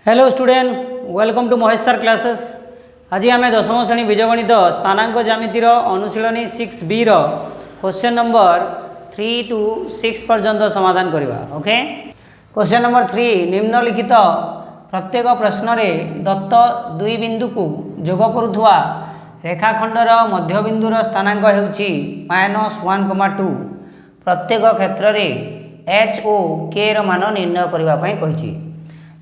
Hello student, welcome to Mahesh sir classes. आज आम दशम श्रेणी बीजगणित स्थानांक ज्यामितिर अनुशीलनी 6B क्वेश्चन नंबर 3 to 6 पर्यंत समाधान करवा। ओके, क्वेश्चन नंबर 3 निम्नलिखित प्रत्येक प्रश्न रे दत्त दुई बिंदु को जोग करुवा रेखाखंडर मध्यबिंदुर स्थानांक होउछि -1,2। प्रत्येक क्षेत्र रे h ओ k र मान निर्णय करबा पई कहिछि।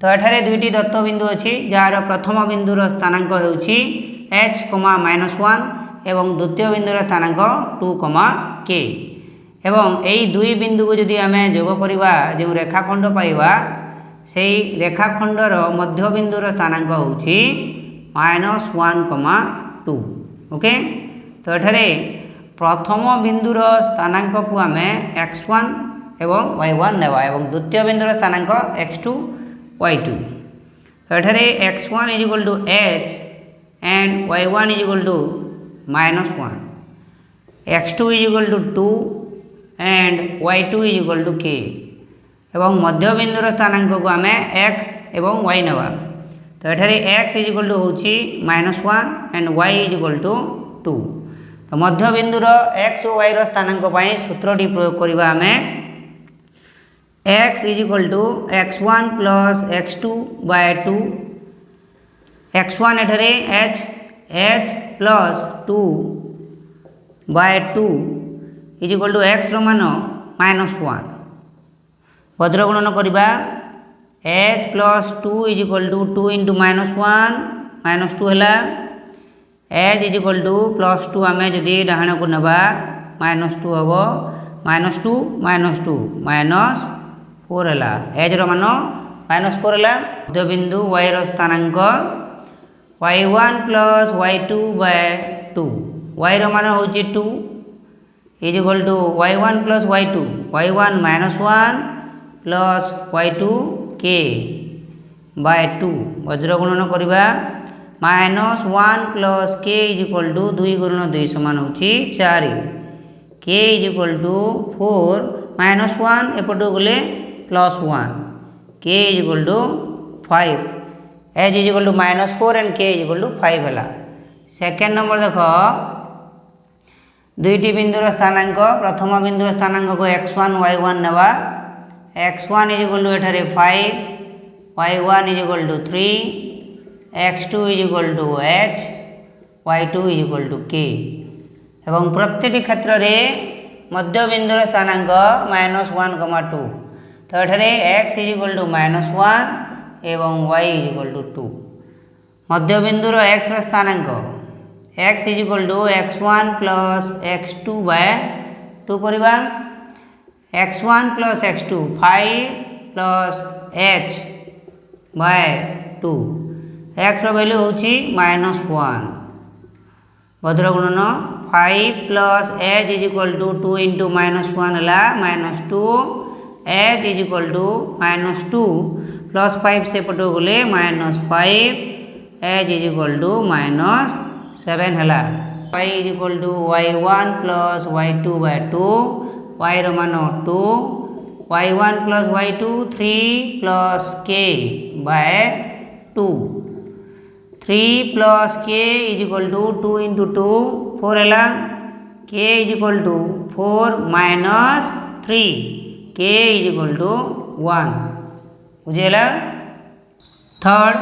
तो एठारे दुईटी दत्त बिंदु अच्छी जार प्रथम बिंदुर स्थानांक होउछि h, -1 एवं द्वितीय बिंदुर स्थानांक 2, k एवं यही दुई बिंदु को जदि आम जोग करवा जो रेखाखंड पाइबा से रेखाखंडर मध्य बिंदुर स्थानांक होउछि -1, 2। ओके, तो एठारे प्रथम बिंदुर स्थानांक को आम x1 एवं y1 नेबा एवं द्वितीय बिंदुर स्थानांक x2 y2। तो एठारे x1 is equal to h and y1 is equal to -1, x2 is equal to 2 and y2 is equal to k एवं मध्य बिंदुर स्थानांक को आम x एवं y नेबा। तो एठारे x इज इक्वल टू होउछि -1 and y is equal to 2। तो मध्य बिंदुर x और y रो स्थानांक पई सूत्रटी प्रयोग करबा आम x is equal to x1 plus x2 by 2। x1 एठारे h plus 2 by 2 is equal to x रो मान -1। भद्र गुणन करबा h plus 2 is equal to 2 into -1 -2 हैला। h is equal to plus 2 आम जदि डाहाण को नबा -2 हबो -2 -2 -4 है। एज रो मान -4 है। मध्य बिंदु y रो स्थानांक y1 plus y2 by 2। y रो मान होउछि 2 is equal to y1 plus y2 y1 -1 plus y2 k by 2। वज्र गुणन करबा -1 plus k is equal to 2 गुणन 2 समान होउछि 4। k इज इक्वल टू 4 -1 एपटो गले +1 k is equal to 5। h is equal to -4 and k is equal to 5 है। Second number देख दुईटी बिंदुर स्थानांक प्रथम बिंदुर स्थानांक को x1 y1 नेबा। x1 इज इक्वल टू एठारे 5, y1 is equal to 3, x2 is equal to h, y2 is equal to k एवं प्रत्येक क्षेत्र रे मध्य बिंदुर स्थानांक -1, 2। तो एठारे x इज इक्वल टू -1 एवं y इज इक्वल टू 2। मध्य बिंदुर x रो स्थानांक x is equal to x1 plus x2 by 2 करबा। x1 plus x2 5 plus h by 2। x रो वैल्यू होउछि -1। भद्र गुणन 5 plus h is equal to 2 into -1 है -2 h is equal to -2 plus 5 से पटो गले -5 h इज इक्वल टू -7 है। y is equal to y1 plus y2 by 2। y रो मान 2 y1 plus y2 3 plus k by 2। 3 plus k is equal to 2 into 2 4 है। k is equal to 4 -3 k is equal to 1 बुझेला। Third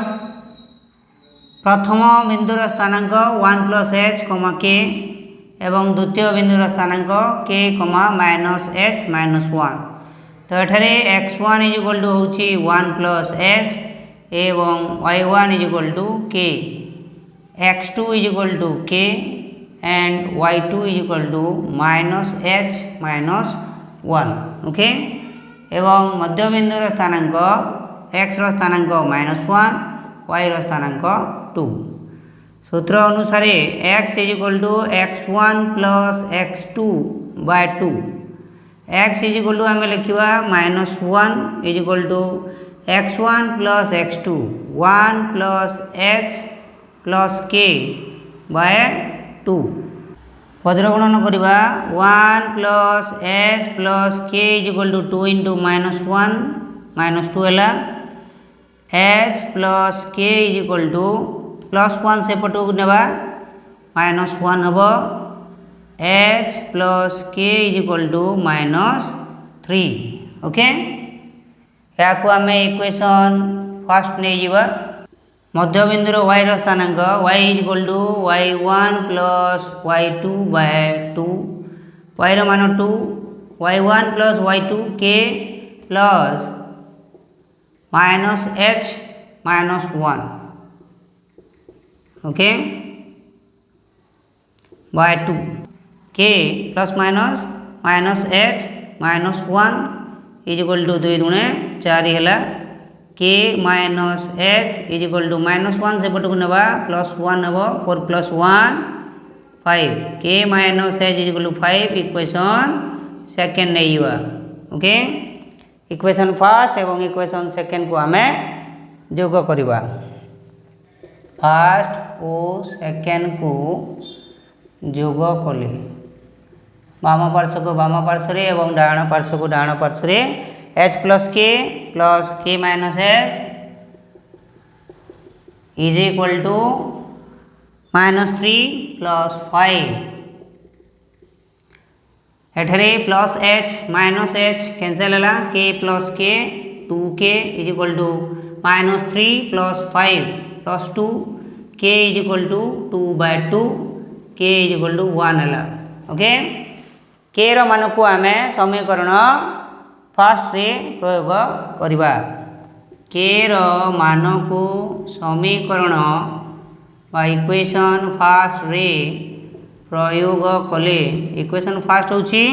प्रथम बिंदुर स्थानांक 1 plus h, k एवं द्वितीय बिंदुर स्थानांक k, -h -1। तो एठारे x1 इज इक्वल टू होउछि 1 प्लस h एवं y1 is equal to k, x2 is equal to k and y2 is equal to -h -1। Okay, एवं मध्य बिंदुर स्थानांक x रो स्थानांक -1 y रो स्थानांक 2। सूत्र अनुसार x is equal to x1 plus x2 by 2। x is equal to आम लिखा -1 is equal to x1 plus x2 1 plus h plus k by 2। वज्र गुणन करबा 1 plus h plus k is equal to 2 into -1 -2 है। H plus k is equal to +1 सेपटू नेबा -1 हम h plus k is equal to -3 okay या को आम इक्वेशन फर्स्ट नहीं जीवा मध्यबिंदुर y स्थानांक y is equal to y1 plus y2 by 2 y मान 2 y1 plus y2 k plus -h -1 okay by 2 k plus minus h -1 is equal to 2 दुणे 4 है k minus h is equal to -1 सेपटू नेबा +1 हम 4 + 1 5 k minus h is equal to 5 equation second नहीं हुआ okay equation first एवं equation second को आम जोग करवा फर्स्ट और सेकेंड को जोग कले बाम पार्श्व को बाम पार्श्व एवं डाण पार्श्व को डाण पार्श्व h plus k minus h is equal to -3 + 5 एठरे plus h minus h cancel है k plus k 2k is equal to -3 + 5 + 2 k is equal to 2/2 k is equal to 1 है ओके k रो मान को आम समीकरण फर्स्ट रे प्रयोग करवा k रो मान को समीकरण बा इक्वेशन फर्स्ट रे प्रयोग कले इक्वेशन फर्स्ट होची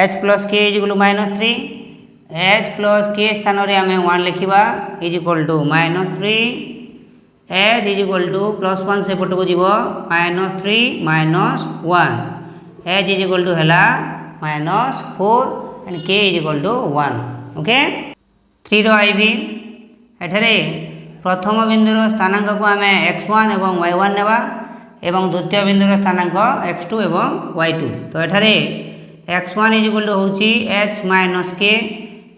h plus k is equal to -3 h plus k स्थान रे आम 1 लिखिबा is equal to -3 h is equal to +1 सेपट को जीव -3 -1 h इज इक्वल टू हैला -4 and k is equal to 1 okay 3 रो आईबी एठरे प्रथम बिंदुर स्थानांक को आम x1 एवं y1 नेबा एवं द्वितीय बिंदुर स्थानांक x2 एवं y2 तो एठारे x1 इज इक्वल टू होची h minus k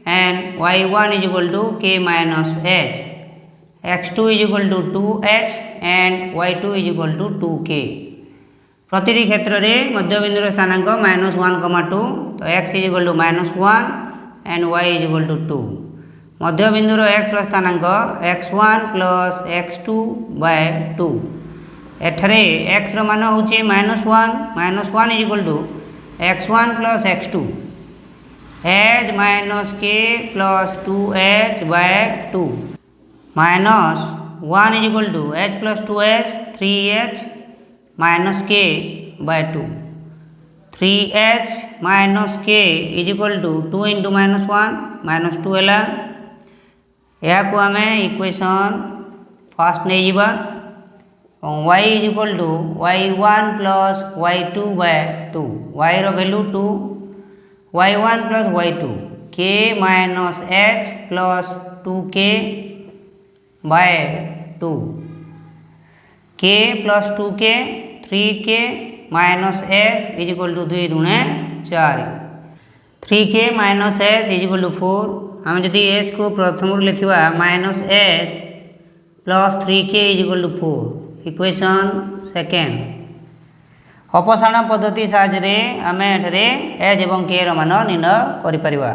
and y1 is equal to k minus h x2 is equal to 2h and y2 is equal to 2k प्रतिटी क्षेत्र में मध्यबिंदुर स्थानांक -1, 2 तो x is equal to -1 and y is equal to 2 मध्यबिंदुर x स्थानांक x1 plus x2/2 एठरे x मान होची -1 is equal to x1 plus x2 h minus k plus 2h/2 -1 is equal to h plus 2h 3h minus k/2 3h minus k is equal to 2 × -1 -2 है या को आम equation first नहीं जीवा y is equal to y1 plus y2/2 y रो value 2 y1 plus y2 k minus h plus 2k/2 k plus 2k 3k minus h is equal to 2 दुणे 4 3k minus h is equal to 4 आम जदि h को प्रथम लिखा -h plus 3k is equal to 4 equation second अपसारण पद्धति साहाय्य आम एठारे h एवं k रो मान निर्णय करिपरिबा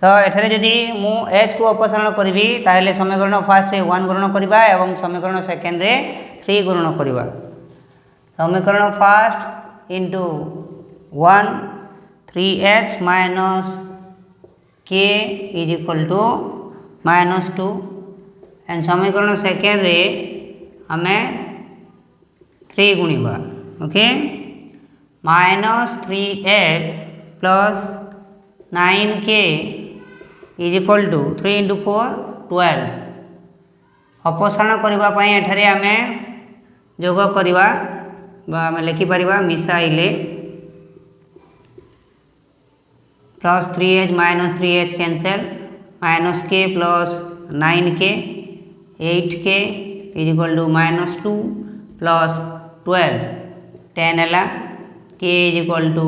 तो एठारे जदि मु h को अपसारण करी ताहले समीकरण फर्स्ट रे 1 गुणन करिबा एवं समीकरण सेकेंड रे 3 गुणन करिबा समीकरण first into 1 3h minus k is equal to -2 and समीकरण सेकेंड रे हमें 3 गुणिबा okay -3h plus 9k is equal to 3 × 4 12 अपसारण करबा पई एठारे आमे जोग करबा बा आमे लिखि परिबा मिसाइले plus 3h minus 3h cancel -k plus 9k 8k is equal to -2 plus 12 10 है k is equal to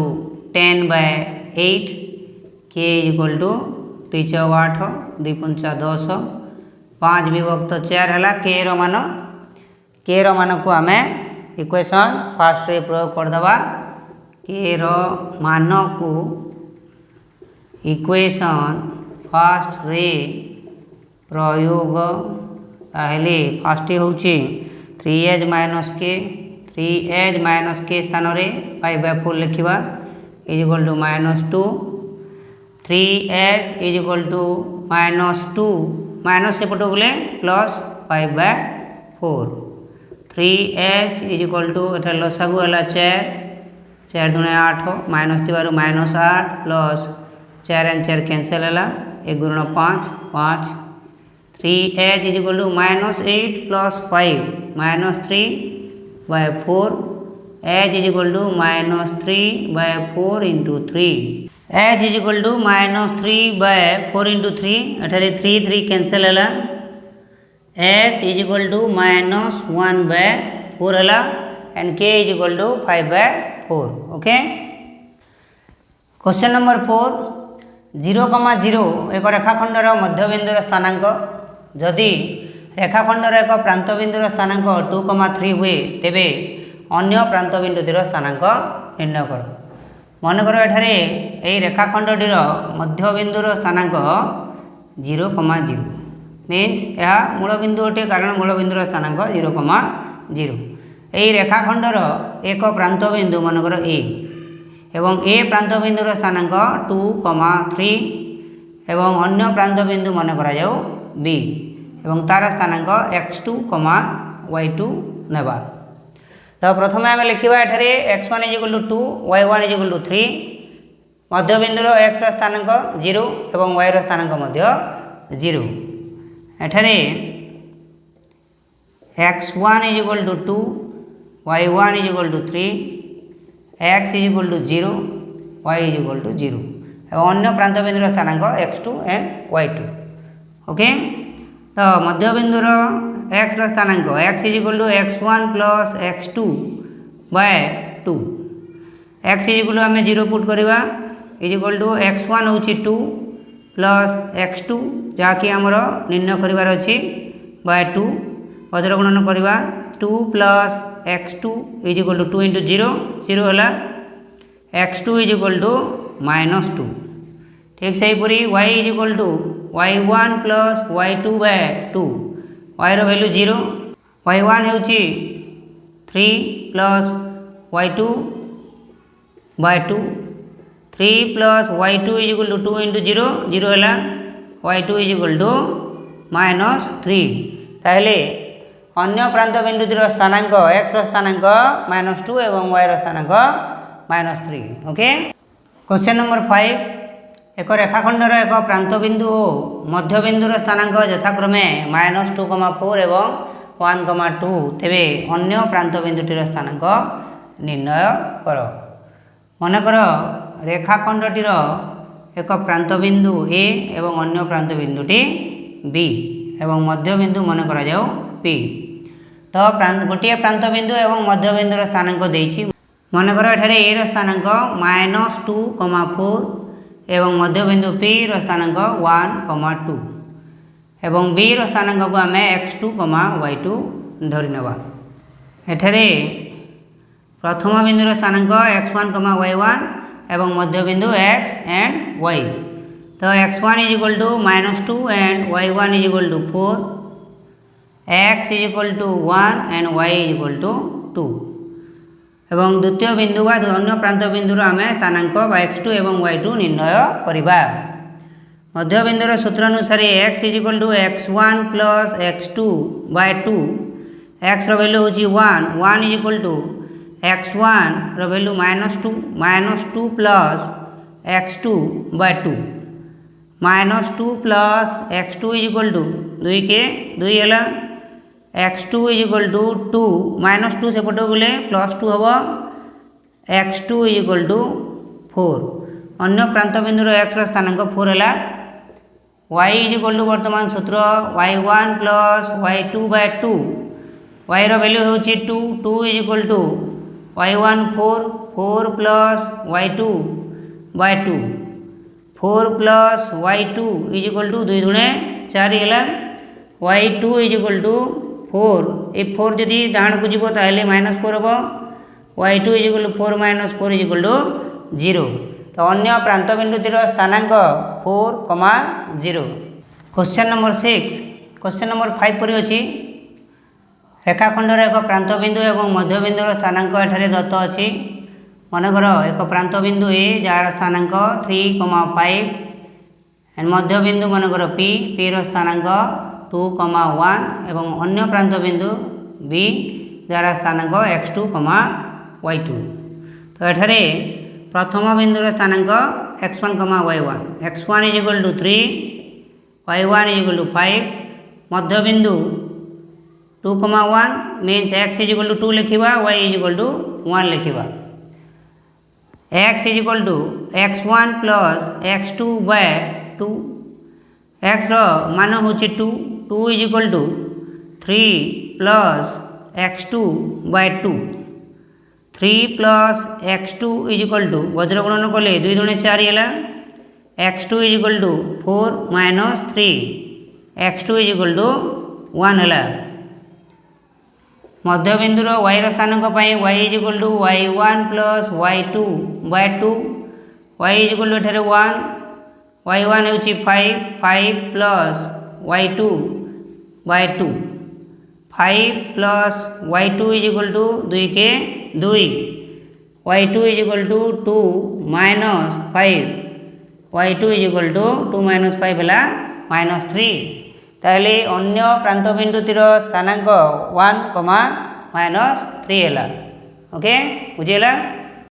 10/8 k is equal to 2 × 8 2 × 5 10 5 विभक्त 4 है के मान को आम इक्वेशन फास्ट रे प्रयोग करदे के मान को इक्वेशन फास्ट रे प्रयोग ताहले फास्ट हूँ 3h माइनस के स्थान रे 5/4 लिखा is equal to -2 3h is equal to -2 minus सेपट गले प्लस 5/4 3h इजिकल टू एटा लसागु है 4 दूने 8 माइनस थी -8 प्लस 4 and 4 कैंसल है 1 गुणन 5 3h is equal to -8 plus 5 -3/4 h is equal to -3/4 into 3 h is equal to -3/4 into 3 एठारे 3 कैंसल है h इजिकल टू -1/4 है and k is equal to 5/4 okay. Question number 4 0,0 एक रेखाखंडर मध्यबिंदुर स्थानांक जदि रेखाखंडर एक प्रांतबिंदुर स्थानांक 2,3 हुए तेबे अन्य प्रांतबिंदुतिर स्थानांक निर्णय कर। मनकर एठारे यही रेखाखंडटीर मध्यबिंदुर स्थानांक 0,0 मीन्स यह मूलबिंदु अटे कारण मूलबिंदुर स्थानांक 0,0 यही रेखाखंडर एक प्रांतबिंदु मनकर ए एवं ए प्रांतबिंदुर स्थानांक 2,3 एवं अन्य प्रांतबिंदु मन करा जाऊ बी एवं तार स्थानांक x2, y2 नेबा। तो प्रथम आम लिखा एठारे x1 = 2 y1 = 3 मध्यबिंदुर x स्थानांक 0 एवं y स्थानांक 0 एठारे x1 = 2 y1 = 3 x = 0 y = 0 एवं अन्य प्रांतबिंदुर स्थानांक x2 and y2 ओके। तो मध्यबिंदुर x स्थानांक x = x1 + x2/2 x = आम 0 पुट करवा x1 हूँ 2 प्लस x2 जहाँकि आमर निर्णय करार अच्छी /2 वज्र गुणन करवा 2 प्लस x2 = 2 × 0 0 है x2 = -2 ठीक से हीपरी y = y1 + y2/2 y value 0 y1 हूँ 3 प्लस y2/2 3 प्लस y2 = 2 × 0 0 है y2 = -3 ताहले अन्य प्रांतबिंदुतिर स्थानांक x स्थानांक -2 एवं y स्थानांक -3 ओके। क्वेश्चन नंबर 5 एक रेखाखंडर एक प्रांतबिंदु और मध्यबिंदुर स्थानांक यथाक्रमे -2,4 एवं 1,2 तेबे अन्य प्रांतबिंदुटीर स्थानांक निर्णय कर। मनकर रेखाखंडटीर एक प्रांतबिंदु ए एवं अन्य प्रांतबिंदुटी बी एवं मध्यबिंदु मन करा जाऊ पी। तो गोटे प्रांतबिंदु एवं मध्यबिंदुर स्थानांक देइछि मनकर एठारे ए रो स्थानांक -2,4 एवं मध्यबिंदु पी रो स्थानांक 1,2 एवं बी रो स्थानांक को आम x2, y2 धरी नवा। एठारे प्रथम बिंदुर स्थानांक x1, y1 एवं मध्यबिंदु x and y। तो x1 = -2 and y1 = 4 x = 1 and y = 2 एवं द्वितीय बिंदु बा अन्य प्रांत बिंदुर आम स्थानांक x2 एवं y2 निर्णय करिबा। मध्यबिंदुर सूत्र अनुसार x = x1 + x2/2 x value हूँ 1 = x1 value -2 plus x2/2 -2 plus x2 = 2 के 2 है x2 = 2 -2 सेपट गले +2 हम x2 = 4 अन्य प्रांतबिंदुर x स्थानांक 4 है y = वर्तमान सूत्र y1 + y2/2 y वैल्यू हूँ 2 = y1 4 plus y2/2 4 plus y2 = 2 दूने 4 है y2 इज इक्वल टू 4 ये 4 जदि डाण को जीव ताहले -4 हम y2 is equal to 4 - 4 is equal to 0 तो अन्य प्रांत बिंदुतिर स्थानांक 4, 0। क्वेश्चन नंबर 6 क्वेश्चन नंबर 5 पर अच्छी रेखाखंडर एक प्रांत बिंदु और मध्य बिंदुर स्थानांक एठारे दत्त अच्छी मनकर एक प्रांत बिंदु ए जार स्थानांक 3, 5 मध्य बिंदु मनकर पी रो स्थानांक 2, 1 एवं अन्य प्रांत बिंदु बी जार स्थानांक x2, y2 तो एठारे प्रथम बिंदुर स्थानांक x1, y1 x1 is equal to 3, y1 is equal to 5 मध्य बिंदु 2, 1 means x is equal to 2 लिखा y इज इक्वल टू 1 लिखा x is equal to x1 plus x2 by 2 x रो मान हूँ 2 is equal to 3 plus x2 by 2 3 plus x2 is equal to वज्र गुणन कले 2 दूणे 4 है x2 is equal to 4 minus 3 x2 is equal to 1 है मध्य बिंदुर y स्थानांक y is equal to y1 plus y2 by 2 y is equal to एठारे 1 y1 होची 5 plus y2 by 2 5 plus y2 is equal to 2 के 2 y2 is equal to 2 minus 5 y2 is equal to 2 minus 5 है -3 ताहले अन्य प्रांत बिंदुतिर स्थानांक 1, -3 है okay बुझेगा।